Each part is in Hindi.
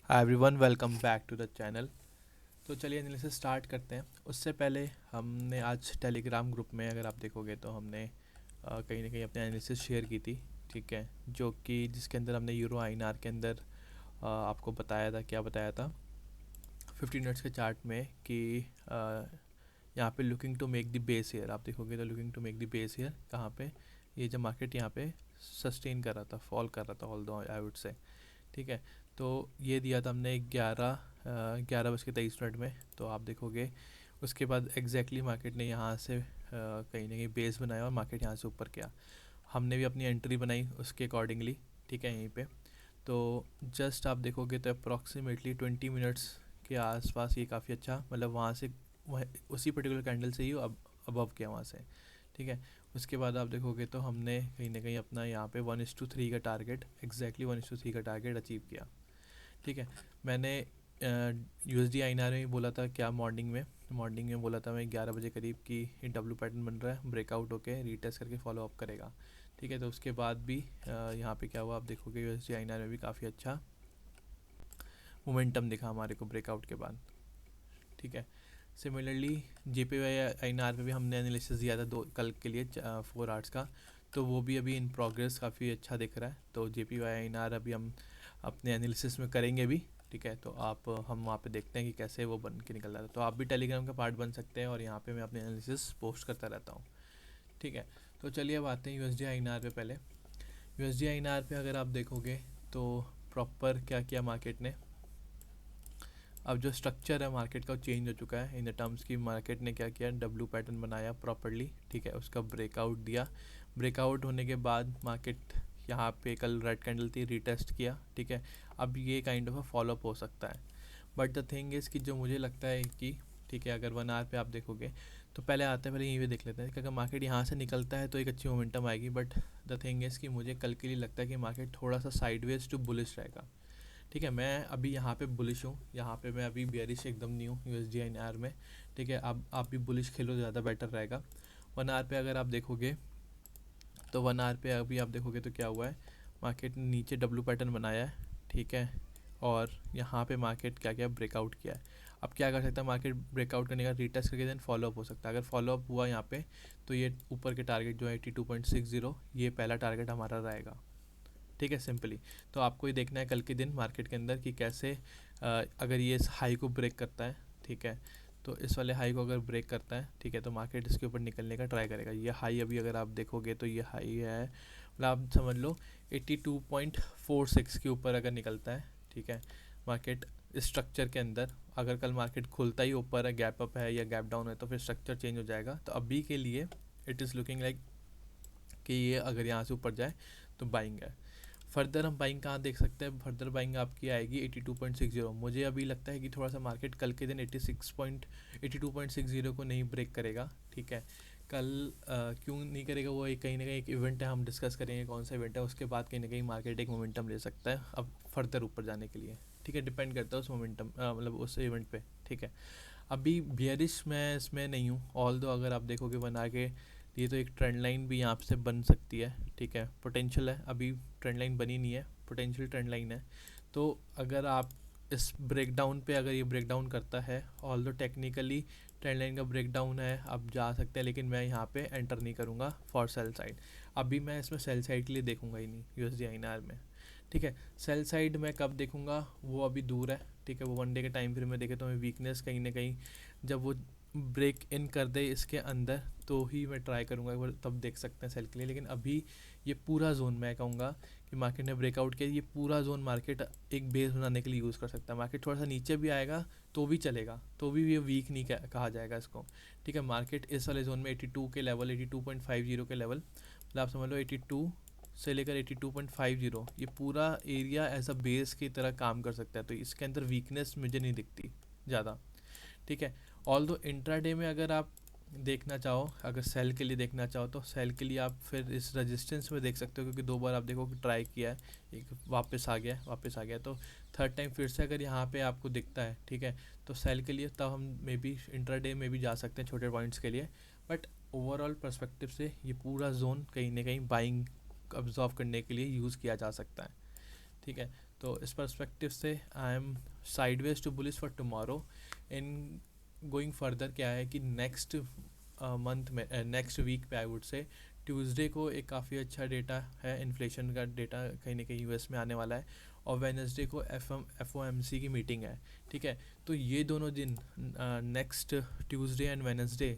Hi everyone, welcome back to the channel. तो चलिए एनालिसिस स्टार्ट करते हैं। उससे पहले हमने आज टेलीग्राम ग्रुप में, अगर आप देखोगे तो हमने कहीं ना कहीं अपने एनालिसिस शेयर की थी। ठीक है, जो कि जिसके अंदर हमने यूरो आईएनआर के अंदर आपको बताया था, क्या बताया था 15 मिनट्स के चार्ट में कि यहाँ पे looking to make the base year. आप देखोगे तो looking to make the base year कहाँ पे, ये जब मार्केट यहाँ पे सस्टेन कर रहा था, फॉल कर रहा था, ऑल दो आई वुड से। ठीक है, तो ये दिया था हमने 11:23 में। तो आप देखोगे उसके बाद एग्जैक्टली मार्केट ने यहाँ से कहीं ना कहीं बेस बनाया और मार्केट यहाँ से ऊपर गया। हमने भी अपनी एंट्री बनाई उसके अकॉर्डिंगली। ठीक है, यहीं पे तो जस्ट आप देखोगे तो अप्रॉक्सीमेटली 20 मिनट्स के आसपास ये काफ़ी अच्छा, मतलब वहाँ से उसी पर्टिकुलर कैंडल से ही अब अबव किया वहाँ से। ठीक है, उसके बाद आप देखोगे तो हमने कहीं ना कहीं अपना यहाँ पे 1:3 का टारगेट, एग्जैक्टली 1:3 का टारगेट अचीव किया। ठीक है, मैंने USD INR में बोला था, क्या मॉर्निंग में बोला था मैं 11 बजे करीब कि डब्ल्यू पैटर्न बन रहा है, ब्रेकआउट होके रीटेस्ट करके फॉलो अप करेगा। ठीक है, तो उसके बाद भी यहाँ पे क्या हुआ आप देखोगे, USD INR में भी काफ़ी अच्छा मोमेंटम दिखा हमारे को ब्रेकआउट के बाद। ठीक है, सिमिलरली JPY INR पे भी हमने एनालिसिस दिया था कल के लिए 4 आवर्स का, तो वो भी अभी इन प्रोग्रेस काफ़ी अच्छा दिख रहा है। तो JPY INR अभी हम अपने एनालिसिस में करेंगे भी। ठीक है, तो हम वहाँ पे देखते हैं कि कैसे वो बन के निकल रहा है। तो आप भी टेलीग्राम का पार्ट बन सकते हैं और यहाँ पे मैं अपने एनालिसिस पोस्ट करता रहता हूँ। ठीक है, तो चलिए अब आते हैं USD INR पे। पहले USD INR पे अगर आप देखोगे तो प्रॉपर क्या किया मार्केट ने, अब जो स्ट्रक्चर है मार्केट का वो चेंज हो चुका है इन द टर्म्स की। मार्केट ने क्या किया, डब्ल्यू पैटर्न बनाया प्रॉपरली। ठीक है, उसका ब्रेकआउट दिया। ब्रेकआउट होने के बाद मार्केट यहाँ पे कल रेड कैंडल थी, रीटेस्ट किया। ठीक है, अब ये काइंड ऑफ अ फॉलोअप हो सकता है। बट द थिंग इज़ कि जो मुझे लगता है कि ठीक है, अगर 1 आवर पे आप देखोगे तो पहले आते हैं, पहले यहीं पे देख लेते हैं कि अगर मार्केट यहाँ से निकलता है तो एक अच्छी मोमेंटम आएगी। बट द थिंग इज़ कि मुझे कल के लिए लगता है कि मार्केट थोड़ा सा साइडवेज टू बुलिश रहेगा। ठीक है, मैं अभी यहाँ पे बुलिश हूँ, यहाँ पे मैं अभी बियरिश एकदम नहीं हूँ USD INR में। ठीक है, अब आप भी बुलिश खेलो, ज़्यादा बेटर रहेगा। 1 आवर पे अगर आप देखोगे तो 1 आवर पे अभी आप देखोगे तो क्या हुआ है, मार्केट ने नीचे डब्ल्यू पैटर्न बनाया है। ठीक है, और यहाँ पे मार्केट क्या किया, ब्रेकआउट किया है। अब क्या कर सकता है मार्केट, ब्रेकआउट करने का रीटेस्ट करके देन फॉलोअप हो सकता है। अगर फॉलोअप हुआ यहाँ पे तो ये ऊपर के टारगेट जो है 82.60, ये पहला टारगेट हमारा रहेगा। ठीक है, सिंपली। तो आपको ये देखना है कल के दिन मार्केट के अंदर कि कैसे अगर ये इस हाई को ब्रेक करता है। ठीक है, तो इस वाले हाई को अगर ब्रेक करता है, ठीक है, तो मार्केट इसके ऊपर निकलने का ट्राई करेगा। ये हाई अभी अगर आप देखोगे तो ये हाई है, मतलब आप समझ लो 82.46 के ऊपर अगर निकलता है। ठीक है, मार्केट इस स्ट्रक्चर के अंदर, अगर कल मार्केट खुलता ही ऊपर है, गैप अप है या गैप डाउन है, तो फिर स्ट्रक्चर चेंज हो जाएगा। तो अभी के लिए इट इज़ लुकिंग लाइक कि ये अगर यहाँ से ऊपर जाए तो बाइंग है। फर्दर हम बाइंग कहाँ देख सकते हैं, फर्दर बाइंग आपकी आएगी 82.60। मुझे अभी लगता है कि थोड़ा सा मार्केट कल के दिन 82.60 को नहीं ब्रेक करेगा। ठीक है, कल क्यों नहीं करेगा, वो एक कहीं ना कहीं एक इवेंट है, हम डिस्कस करेंगे कौन सा इवेंट है, उसके बाद कहीं ना कहीं मार्केट एक मोमेंटम ले सकता है अब फर्दर ऊपर जाने के लिए। ठीक है, डिपेंड करता है उस मोमेंटम, मतलब उस इवेंट पे। ठीक है, अभी बियरिश मैं इसमें नहीं हूँ, ऑल दो अगर आप देखोगे बना के ये तो एक ट्रेंड लाइन भी यहाँ से बन सकती है। ठीक है, पोटेंशियल है, अभी ट्रेंड लाइन बनी नहीं है, पोटेंशियल ट्रेंड लाइन है। तो अगर आप इस ब्रेकडाउन पे, अगर ये ब्रेकडाउन करता है, ऑल दो टेक्निकली ट्रेंड लाइन का ब्रेकडाउन है, आप जा सकते हैं, लेकिन मैं यहाँ पे एंटर नहीं करूँगा फॉर सेल साइड। अभी मैं इसमें सेल साइड के लिए देखूँगा ही नहीं USD INR में। ठीक है, सेल साइड मैं कब देखूँगा वो अभी दूर है। ठीक है, वो 1 डे के टाइम फ्रेम में देखे तो मैं वीकनेस कहीं ना कहीं जब वो ब्रेक इन कर दे इसके अंदर तो ही मैं ट्राई करूँगा एक बार, तब देख सकते हैं सेल के लिए। लेकिन अभी ये पूरा जोन मैं कहूँगा कि मार्केट ने ब्रेकआउट किया, ये पूरा जोन मार्केट एक बेस बनाने के लिए यूज़ कर सकता है। मार्केट थोड़ा सा नीचे भी आएगा तो भी चलेगा, तो भी ये वीक नहीं कहा जाएगा इसको। ठीक है, मार्केट इस वाले जोन में 82 के लेवल, 82.50 के लेवल, मतलब आप समझ लो 82 से लेकर 82.50, ये पूरा एरिया एज अ बेस की तरह काम कर सकता है। तो इसके अंदर वीकनेस मुझे नहीं दिखती ज़्यादा। ठीक है, ऑल दो इंट्राडे में अगर आप देखना चाहो, अगर सेल के लिए देखना चाहो तो सेल के लिए आप फिर इस रेजिस्टेंस में देख सकते हो, क्योंकि 2 बार आप देखो कि ट्राई किया है, एक वापस आ गया, तो थर्ड टाइम फिर से अगर यहाँ पे आपको दिखता है। ठीक है, तो सेल के लिए तब हम मे बी इंट्राडे में भी जा सकते हैं छोटे पॉइंट्स के लिए। बट ओवरऑल पर्सपेक्टिव से ये पूरा जोन कहीं ना कहीं बाइंग अब्जॉर्व करने के लिए यूज़ किया जा सकता है। ठीक है, तो इस पर्सपेक्टिव से I am sideways to bullish for tomorrow. In going further क्या है कि नेक्स्ट मंथ में, नेक्स्ट वीक पे आई वुड से ट्यूसडे को एक काफ़ी अच्छा डेटा है, इन्फ्लेशन का डेटा कहीं ना कहीं यूएस में आने वाला है, और वेडनेसडे को एफओएमसी की मीटिंग है। ठीक है, तो ये दोनों दिन next Tuesday and Wednesday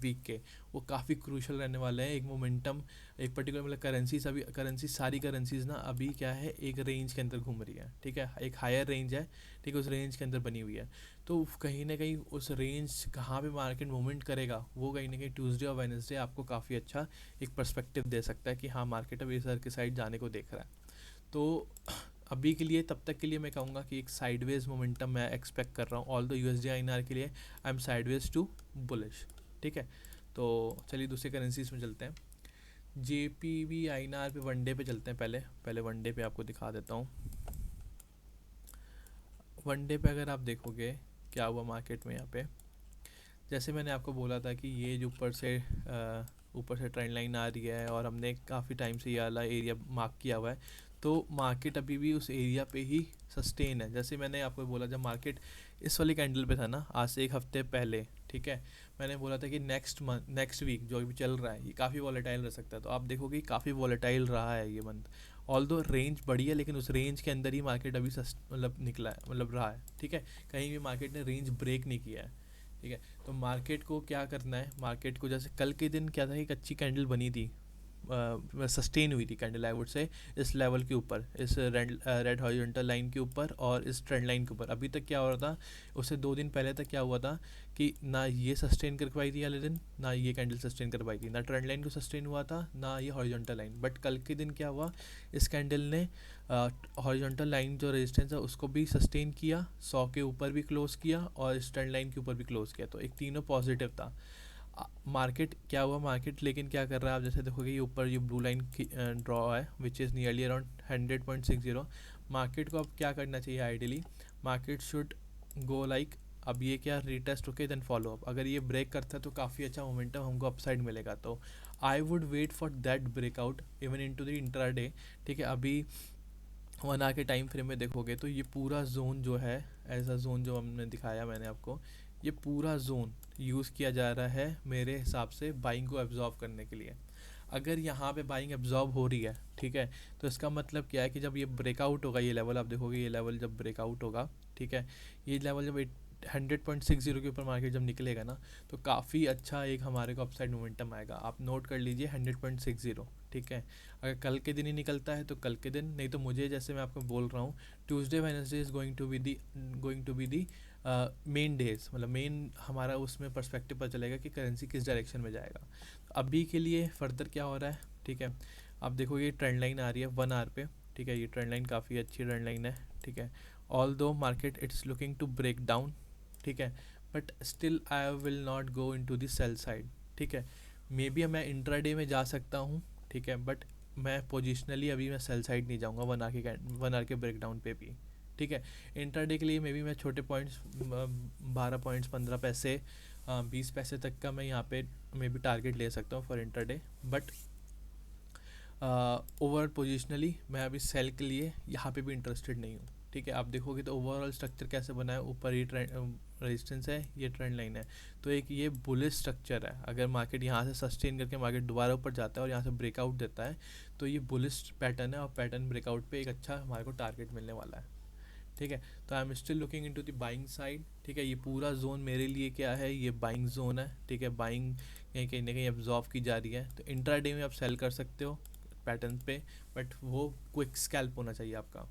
week के वो काफ़ी क्रूशल रहने वाले हैं। एक मोमेंटम, एक पर्टिकुलर मतलब करेंसी सारी करेंसीज ना अभी क्या है, एक रेंज के अंदर घूम रही है। ठीक है, एक हायर रेंज है, ठीक है, उस रेंज के अंदर बनी हुई है। तो कहीं ना कहीं उस रेंज कहाँ पे मार्केट मूवमेंट करेगा, वो कहीं ना कहीं ट्यूसडे और वेडनेसडे आपको काफ़ी अच्छा एक पर्सपेक्टिव दे सकता है कि हाँ मार्केट अब इस के साइड जाने को देख रहा है। तो अभी के लिए, तब तक के लिए मैं कहूँगा कि एक साइडवेज मोमेंटम मैं एक्सपेक्ट कर रहा हूँ। ऑल दो यूएसडी आईएनआर के लिए I am sideways to bullish. ठीक है, तो चलिए दूसरे करेंसीज में चलते हैं। जेपीवी आईएनआर पे वनडे पे चलते हैं। पहले वनडे पे आपको दिखा देता हूँ। वनडे पे अगर आप देखोगे क्या हुआ मार्केट में यहाँ पे, जैसे मैंने आपको बोला था कि ये जो ऊपर से ट्रेंड लाइन आ रही है और हमने काफ़ी टाइम से ये वाला एरिया मार्क किया हुआ है, तो मार्केट अभी भी उस एरिया पे ही सस्टेन है। जैसे मैंने आपको बोला, जब मार्केट इस वाली कैंडल पे था ना आज से एक हफ्ते पहले, ठीक है, मैंने बोला था कि नेक्स्ट वीक जो अभी चल रहा है ये काफ़ी वॉलेटाइल रह सकता है। तो आप देखोगे काफ़ी वॉलेटाइल रहा है ये मंथ। ऑल दो रेंज बढ़ी है, लेकिन उस रेंज के अंदर ही मार्केट अभी मतलब निकला है, मतलब रहा है। ठीक है, कहीं भी मार्केट ने रेंज ब्रेक नहीं किया है। ठीक है, तो मार्केट को क्या करना है, मार्केट को जैसे कल के दिन क्या था, एक अच्छी कैंडल बनी थी, सस्टेन हुई थी कैंडल आई वुड से इस लेवल के ऊपर, इस रेड हॉरिजॉन्टल लाइन के ऊपर और इस ट्रेंड लाइन के ऊपर। अभी तक क्या हो रहा था, उससे 2 दिन पहले तक क्या हुआ था कि ना ये सस्टेन कर पाई थी वाले दिन, ना ये कैंडल सस्टेन कर पाई थी, ना ट्रेंड लाइन को सस्टेन हुआ था, ना ये हॉरिजॉन्टल लाइन। बट कल के दिन क्या हुआ, इस कैंडल ने हॉरिजॉन्टल लाइन जो रेजिस्टेंस है उसको भी सस्टेन किया, 100 के ऊपर भी क्लोज किया और इस ट्रेंड लाइन के ऊपर भी क्लोज किया। तो एक तीनों पॉजिटिव था। मार्केट क्या हुआ, मार्केट लेकिन क्या कर रहा है, आप जैसे देखोगे ये ऊपर ये ब्लू लाइन ड्रॉ है which is nearly around 100.60। Market को अब क्या करना चाहिए, ideally market should go like, अब ये क्या रीटेस्ट होके देन फॉलो अप। अगर ये ब्रेक करता है तो काफ़ी अच्छा मोमेंटम हमको अपसाइड मिलेगा। तो I would wait for that breakout even into the intraday. ठीक है, अभी 1 आवर के टाइम फ्रेम में देखोगे तो ये पूरा जोन जो है, ऐसा जोन जो हमने दिखाया मैंने आपको, ये पूरा जोन यूज़ किया जा रहा है मेरे हिसाब से बाइंग को एब्जॉर्व करने के लिए। अगर यहाँ पे बाइंग एब्जॉर्ब हो रही है, ठीक है, तो इसका मतलब क्या है कि जब ये ब्रेकआउट होगा, ये लेवल आप देखोगे, ये लेवल जब ब्रेकआउट होगा, ठीक है, ये लेवल जब 100.60 के ऊपर मार्केट जब निकलेगा ना, तो काफ़ी अच्छा एक हमारे को अपसाइड मोमेंटम आएगा। आप नोट कर लीजिए 100.60। ठीक है, अगर कल के दिन ही निकलता है तो कल के दिन, नहीं तो मुझे, जैसे मैं आपको बोल रहा हूँ, Tuesday Wednesday is going to be the main days, मतलब मेन हमारा उसमें पर्सपेक्टिव पता चलेगा कि करेंसी किस डायरेक्शन में जाएगा। अभी के लिए फर्दर क्या हो रहा है, ठीक है, आप देखोगे ये ट्रेंड लाइन आ रही है 1 आवर पे। ठीक है, ये ट्रेंड लाइन काफ़ी अच्छी ट्रेंड लाइन है। ठीक है, although market it's looking to break down. ठीक है, but still I will not go into the sell side. ठीक है, मे बी मैं इंट्राडे में जा सकता हूँ, ठीक है, बट मैं पोजिशनली अभी मैं सेल साइड नहीं जाऊँगा 1 आवर के ब्रेकडाउन पे भी। ठीक है, इंट्राडे के लिए मे बी मैं छोटे पॉइंट्स, 12 पॉइंट्स, 15 पैसे, 20 पैसे तक का मैं यहाँ पे मे बी टारगेट ले सकता हूँ for intraday. But over positionally मैं अभी सेल के लिए यहाँ पे भी इंटरेस्टेड नहीं हूँ। ठीक है, आप देखोगे तो ओवरऑल स्ट्रक्चर कैसे बना है, ऊपर ही ट्रेंड रेजिस्टेंस है, ये ट्रेंड लाइन है, तो एक ये बुलिश स्ट्रक्चर है। अगर मार्केट यहाँ से सस्टेन करके मार्केट दोबारा ऊपर जाता है और यहाँ से ब्रेकआउट देता है, तो ये बुलिश पैटर्न है और पैटर्न ब्रेकआउट पे एक अच्छा हमारे को टारगेट मिलने वाला है। ठीक है, तो I am still looking into the buying side. ठीक है, ये पूरा जोन मेरे लिए क्या है, ये बाइंग जोन है। ठीक है, बाइंग कहीं ना कहीं एब्जॉर्व की जा रही है, तो इंट्राडे में आप सेल कर सकते हो पैटर्न पे, बट वो क्विक स्कैल्प होना चाहिए आपका।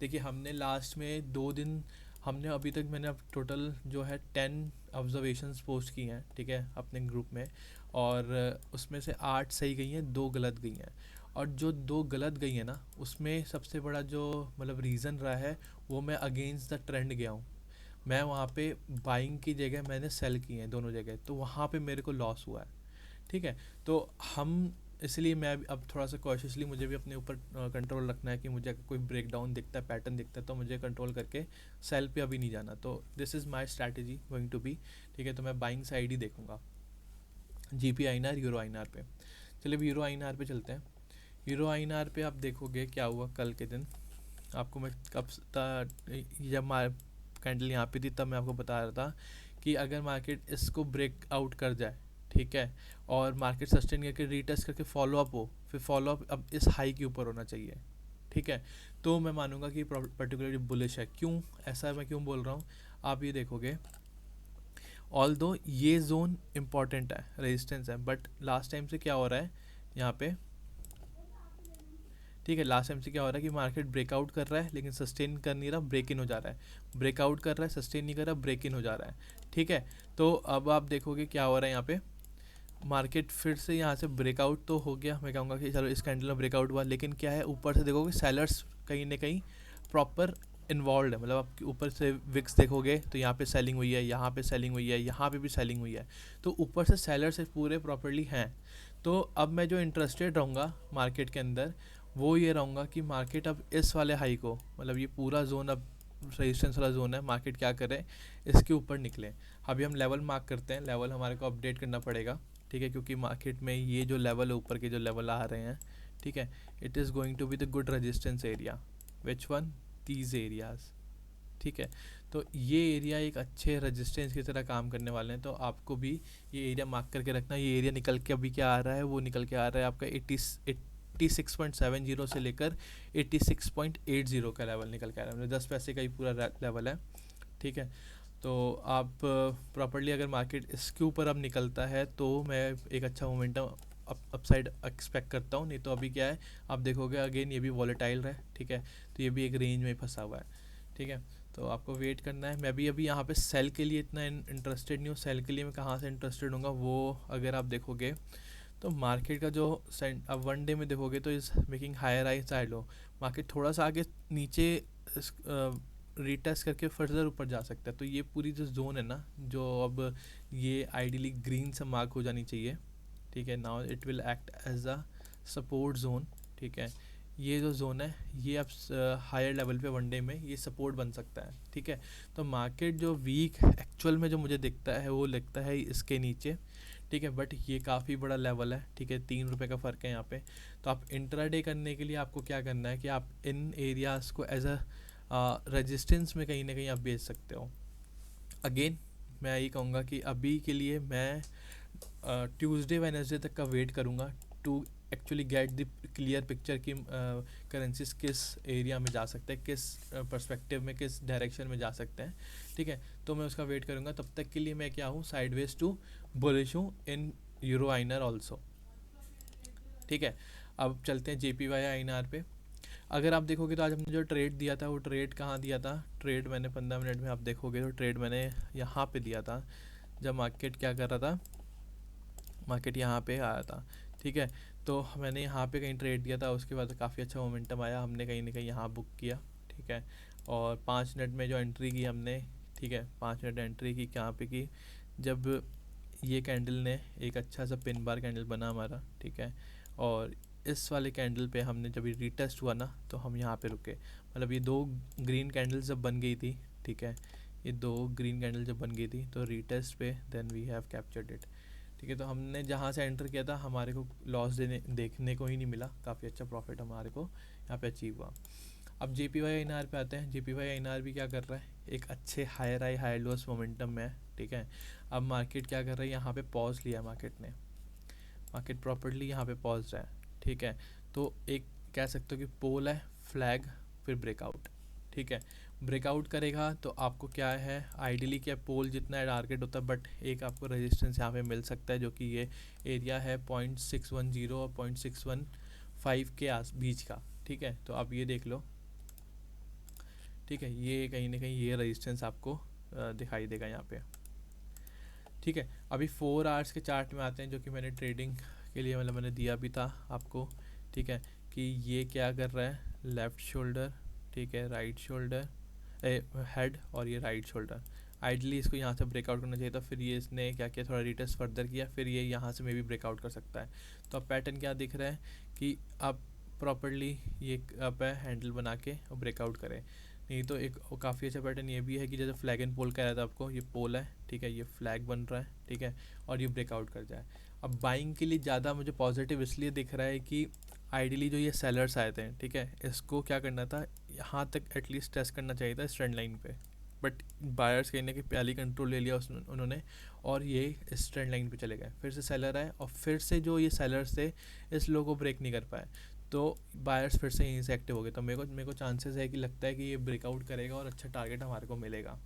देखिए, हमने लास्ट में 2 दिन, हमने अभी तक, मैंने अब टोटल जो है 10 ऑब्जर्वेशंस पोस्ट की हैं, ठीक है, अपने ग्रुप में, और उसमें से 8 सही गई हैं, 2 गलत गई हैं। और जो 2 गलत गई हैं ना, उसमें सबसे बड़ा जो मतलब रीज़न रहा है, वो मैं अगेंस्ट द ट्रेंड गया हूँ। मैं वहाँ पे बाइंग की जगह मैंने सेल की हैं दोनों जगह, तो वहाँ पे मेरे को लॉस हुआ है। ठीक है, तो हम, इसलिए मैं अब थोड़ा सा कॉशियसली, मुझे भी अपने ऊपर कंट्रोल रखना है कि मुझे अगर कोई ब्रेक डाउन दिखता है, पैटर्न दिखता है, तो मुझे कंट्रोल करके सेल पे अभी नहीं जाना। तो this is my strategy going to be. ठीक है, तो मैं बाइंग साइड ही देखूंगा जीपी आईएनआर, यूरो आईएनआर पे। चलिए अब यूरो आईएनआर पे चलते हैं। यूरो आईएनआर पे आप देखोगे क्या हुआ कल के दिन। आपको मैं जब कैंडल यहाँ पे थी तब मैं आपको बता रहा था कि अगर मार्केट इसको ब्रेक आउट कर जाए, ठीक है, और मार्केट सस्टेन करके रीटेस्ट करके फॉलो अप हो, फिर फॉलो अप अब इस हाई के ऊपर होना चाहिए, ठीक है, तो मैं मानूंगा कि पर्टिकुलरली बुलिश है। क्यों ऐसा मैं क्यों बोल रहा हूँ, आप ये देखोगे, ऑल दो ये जोन इंपॉर्टेंट है, रेजिस्टेंस है, बट लास्ट टाइम से क्या हो रहा है यहाँ पे, ठीक है, लास्ट टाइम से क्या हो रहा है कि मार्केट ब्रेकआउट कर रहा है लेकिन सस्टेन कर नहीं रहा, ब्रेक इन हो जा रहा है, ब्रेकआउट कर रहा है सस्टेन नहीं कर रहा, ब्रेक इन हो जा रहा है, ठीक है। तो अब आप देखोगे क्या हो रहा है यहाँ पे, मार्केट फिर से यहाँ से ब्रेकआउट तो हो गया, मैं कहूँगा कि चलो इस कैंडल में ब्रेकआउट हुआ, लेकिन क्या है ऊपर से देखोगे सेलर्स कहीं ना कहीं प्रॉपर इन्वॉल्व है, मतलब आप ऊपर से विक्स देखोगे तो यहाँ पे सेलिंग हुई है, यहाँ पे सेलिंग हुई है, यहाँ पे भी सेलिंग हुई है, तो ऊपर से सेलर्स पूरे प्रॉपरली हैं। तो अब मैं जो इंटरेस्टेड रहूँगा मार्केट के अंदर वो ये रहूँगा कि मार्केट अब इस वाले हाई को, मतलब ये पूरा जोन अब रेजिस्टेंस वाला जोन है, मार्केट क्या करे इसके ऊपर निकले। अभी हम लेवल मार्क करते हैं, लेवल हमारे को अपडेट करना पड़ेगा, ठीक है, क्योंकि मार्केट में ये जो लेवल है, ऊपर के जो लेवल आ रहे हैं, ठीक है, it is going to be the good resistance area, which one, these areas, ठीक है। तो ये एरिया एक अच्छे रेजिस्टेंस की तरह काम करने वाले हैं, तो आपको भी ये एरिया मार्क करके रखना। ये एरिया निकल के अभी क्या आ रहा है, वो निकल के आ रहा है आपका 86.70 से लेकर 86.80 का लेवल निकल के आ रहा है, मतलब 10 पैसे का ही पूरा लेवल है, ठीक है। तो आप प्रॉपरली अगर मार्केट इसके ऊपर अब निकलता है तो मैं एक अच्छा मोमेंटम अपसाइड एक्सपेक्ट करता हूँ, नहीं तो अभी क्या है आप देखोगे अगेन ये भी वॉलेटाइल है, ठीक है, तो ये भी एक रेंज में फंसा हुआ है, ठीक है। तो आपको वेट करना है। मैं भी अभी यहाँ पे सेल के लिए इतना इंटरेस्टेड नहीं हूँ, सेल के लिए मैं कहाँ से इंटरेस्टेड हूँ वो अगर आप देखोगे तो मार्केट का जो अब वन डे में देखोगे तो is making higher high side low, market थोड़ा सा आगे नीचे रीटेस्ट करके फर्दर ऊपर जा सकता है। तो ये पूरी जो जोन है ना, जो अब ये आइडियली ग्रीन से मार्क हो जानी चाहिए, ठीक है, now it will act as a support zone, ठीक है। ये जो जोन है ये अब हायर लेवल पे वनडे में ये सपोर्ट बन सकता है, ठीक है। तो मार्केट जो वीक एक्चुअल में जो मुझे दिखता है वो लगता है इसके नीचे, ठीक है, बट ये काफ़ी बड़ा लेवल है, ठीक है, 3 रुपये का फ़र्क है यहाँ पे। तो आप इंट्राडे करने के लिए आपको क्या करना है कि आप इन एरियाज़ को एज अ रेजिस्टेंस में कहीं ना कहीं आप बेच सकते हो। अगेन मैं यही कहूँगा कि अभी के लिए मैं ट्यूसडे वेडनेसडे तक का वेट करूँगा to actually get the clear picture कि करेंसीज किस एरिया में जा सकते हैं, किस पर्सपेक्टिव में, किस डायरेक्शन में जा सकते हैं, ठीक है। तो मैं उसका वेट करूँगा, तब तक के लिए मैं क्या हूँ साइडवेज टू बुलिश हूँ इन यूरो आईएनआर ऑल्सो, ठीक है। अब चलते हैं जेपीवाई आईएनआर पे। अगर आप देखोगे तो आज हमने जो ट्रेड दिया था वो ट्रेड कहाँ दिया था, ट्रेड मैंने 15 मिनट में आप देखोगे तो ट्रेड मैंने यहाँ पे दिया था, जब मार्केट क्या कर रहा था, मार्केट यहाँ पे आया था, ठीक है। तो मैंने यहाँ पे कहीं ट्रेड दिया था, उसके बाद काफ़ी अच्छा मोमेंटम आया, हमने कहीं ना कहीं यहाँ बुक किया, ठीक है। और 5 मिनट में जो एंट्री की हमने, ठीक है, 5 मिनट एंट्री की कहाँ पे की, जब ये कैंडल ने एक अच्छा सा पिन बार कैंडल बना हमारा, ठीक है, और इस वाले कैंडल पे हमने जब ये रीटेस्ट हुआ ना तो हम यहाँ पे रुके, मतलब ये दो ग्रीन कैंडल जब बन गई थी, ठीक है, ये दो ग्रीन कैंडल जब बन गई थी तो रीटेस्ट पे then we have captured it, ठीक है। तो हमने जहाँ से एंटर किया था हमारे को लॉस देखने को ही नहीं मिला, काफ़ी अच्छा प्रॉफिट हमारे को यहाँ पे अचीव हुआ। अब JPY-INR पे आते हैं। JPY-INR भी क्या कर रहा है, एक अच्छे higher high higher lows momentum में है, ठीक है। अब मार्केट क्या कर रहा है, यहाँ पे पॉज लिया मार्केट ने, मार्केट प्रॉपर्ली यहाँ पे पॉज रहा है, ठीक है। तो एक कह सकते हो कि पोल है, फ्लैग, फिर ब्रेकआउट, ठीक है। ब्रेकआउट करेगा तो आपको क्या है, आइडियली क्या पोल जितना टारगेट होता है, बट एक आपको रेजिस्टेंस यहाँ पे मिल सकता है जो कि ये एरिया है 0.610 और 0.615 के आस बीच का, ठीक है। तो आप ये देख लो, ठीक है, ये कहीं ना कहीं ये रेजिस्टेंस आपको दिखाई देगा यहाँ पे, ठीक है। अभी 4 आवर्स के चार्ट में आते हैं, जो कि मैंने ट्रेडिंग के लिए मतलब मैंने दिया भी था आपको, ठीक है, कि ये क्या कर रहा है, लेफ़्ट शोल्डर, ठीक है, राइट शोल्डर हेड, और ये राइट शोल्डर, आइडली इसको यहाँ से ब्रेकआउट करना चाहिए था, फिर ये इसने क्या किया, थोड़ा रिटेस्ट फर्दर किया, फिर ये यहाँ से मे भी ब्रेकआउट कर सकता है। तो अब पैटर्न क्या दिख रहा है कि अब प्रॉपरली ये अब है हैंडल बना के और ब्रेकआउट करे, नहीं तो एक काफ़ी अच्छा पैटर्न ये भी है कि जैसे फ्लैग एंड पोल कह रहा था आपको, ये पोल है, ठीक है, ये फ्लैग बन रहा है, ठीक है, और ये ब्रेकआउट कर जाए। अब बाइंग के लिए ज़्यादा मुझे पॉजिटिव इसलिए दिख रहा है कि आइडियली जो ये सेलर्स आए थे, ठीक है, इसको क्या करना था, यहाँ तक एटलीस्ट टेस्ट करना चाहिए था इस ट्रेंड लाइन पे, बट बायर्स कहीं ना कहीं पहले कंट्रोल ले लिया उन्होंने, और ये इस ट्रेंड लाइन पे चले गए। फिर से सेलर आए और फिर से जो ये सेलर्स थे इस लो को ब्रेक नहीं कर पाए, तो बायर्स फिर से यहीं से एक्टिव हो गए। तो मेरे को चांसेस है कि लगता है कि ये ब्रेकआउट करेगा और अच्छा टारगेट हमारे को मिलेगा।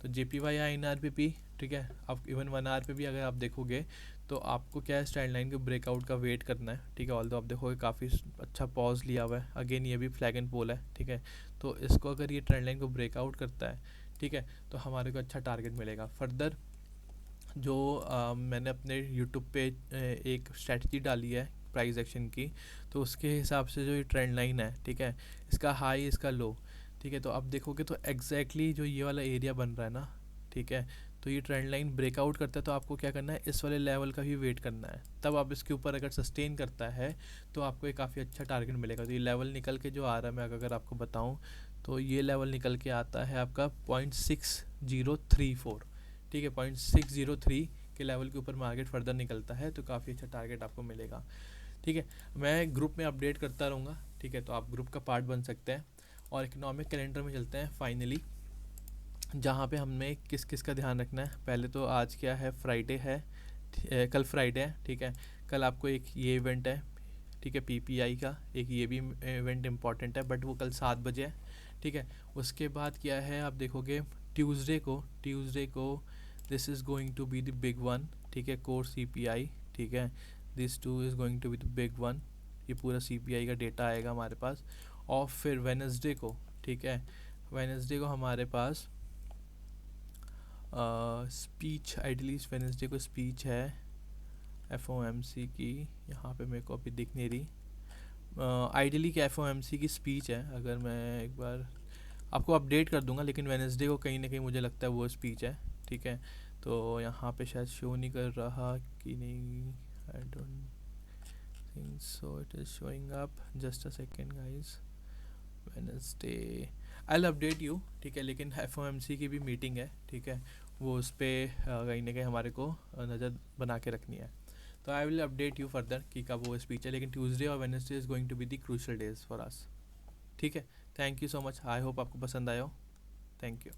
तो JPY या NRPP, ठीक है, आप इवन 1 आवर पे भी अगर आप देखोगे तो आपको क्या है, स्टैंड लाइन के ब्रेकआउट का वेट करना है, ठीक है। ऑल दो आप देखोगे काफ़ी अच्छा पॉज लिया हुआ है, अगेन ये भी फ्लैग एंड पोल है, ठीक है। तो इसको अगर ये ट्रेंड लाइन को ब्रेकआउट करता है, ठीक है, तो हमारे को अच्छा टारगेट मिलेगा। फर्दर जो मैंने अपने यूट्यूब पे एक स्ट्रेटजी डाली है प्राइस एक्शन की, तो उसके हिसाब से जो ये ट्रेंड लाइन है, ठीक है, इसका हाई इसका लो, ठीक है, तो आप देखोगे तो एग्जैक्टली जो ये वाला एरिया बन रहा है ना, ठीक है, तो ये ट्रेंड लाइन ब्रेकआउट करता है, तो आपको क्या करना है, इस वाले लेवल का भी वेट करना है। तब आप इसके ऊपर अगर सस्टेन करता है तो आपको एक काफ़ी अच्छा टारगेट मिलेगा। तो ये लेवल निकल के जो आ रहा है, मैं अगर आपको बताऊँ तो ये लेवल निकल के आता है आपका 0.6034, ठीक है, 0.603 के लेवल के ऊपर मार्केट फर्दर निकलता है तो काफ़ी अच्छा टारगेट आपको मिलेगा, ठीक है। मैं ग्रुप में अपडेट करता रहूँगा, ठीक है, तो आप ग्रुप का पार्ट बन सकते हैं। और इकोनॉमिक कैलेंडर में चलते हैं फाइनली, जहाँ पे हमें किस किस का ध्यान रखना है। पहले तो आज क्या है, फ्राइडे है, कल फ्राइडे है, ठीक है। कल आपको एक ये इवेंट है, ठीक है, PPI का एक ये भी इवेंट इंपॉर्टेंट है, बट वो कल 7 बजे है, ठीक है। उसके बाद क्या है, आप देखोगे ट्यूसडे को this is going to be the big one, ठीक है, कोर CPI, ठीक है, this too is going to be the big one, ये पूरा CPI का डेटा आएगा हमारे पास। और फिर वेनसडे को, ठीक है, वेनसडे को हमारे पास स्पीच, आइडली वेनसडे को स्पीच है FOMC की, यहाँ पे मेरे को अभी दिख नहीं रही, आइडियली कि FOMC की स्पीच है, अगर मैं एक बार आपको अपडेट कर दूंगा, लेकिन वेनसडे को कहीं ना कहीं मुझे लगता है वो स्पीच है, ठीक है। तो यहाँ पे शायद शो नहीं कर रहा कि नहीं, I don't think so it is showing up, just a second guys, Wednesday I will update you, ठीक है। लेकिन FOMC की भी मीटिंग है, ठीक है, वो उस पर कहीं ना कहीं हमारे को नज़र बना के रखनी है। तो I will update you further कि कब वो स्पीच है, लेकिन ट्यूसडे और Wednesday is going to be the crucial days for us, ठीक है। Thank you so much, I hope आपको पसंद आया हो, थैंक यू।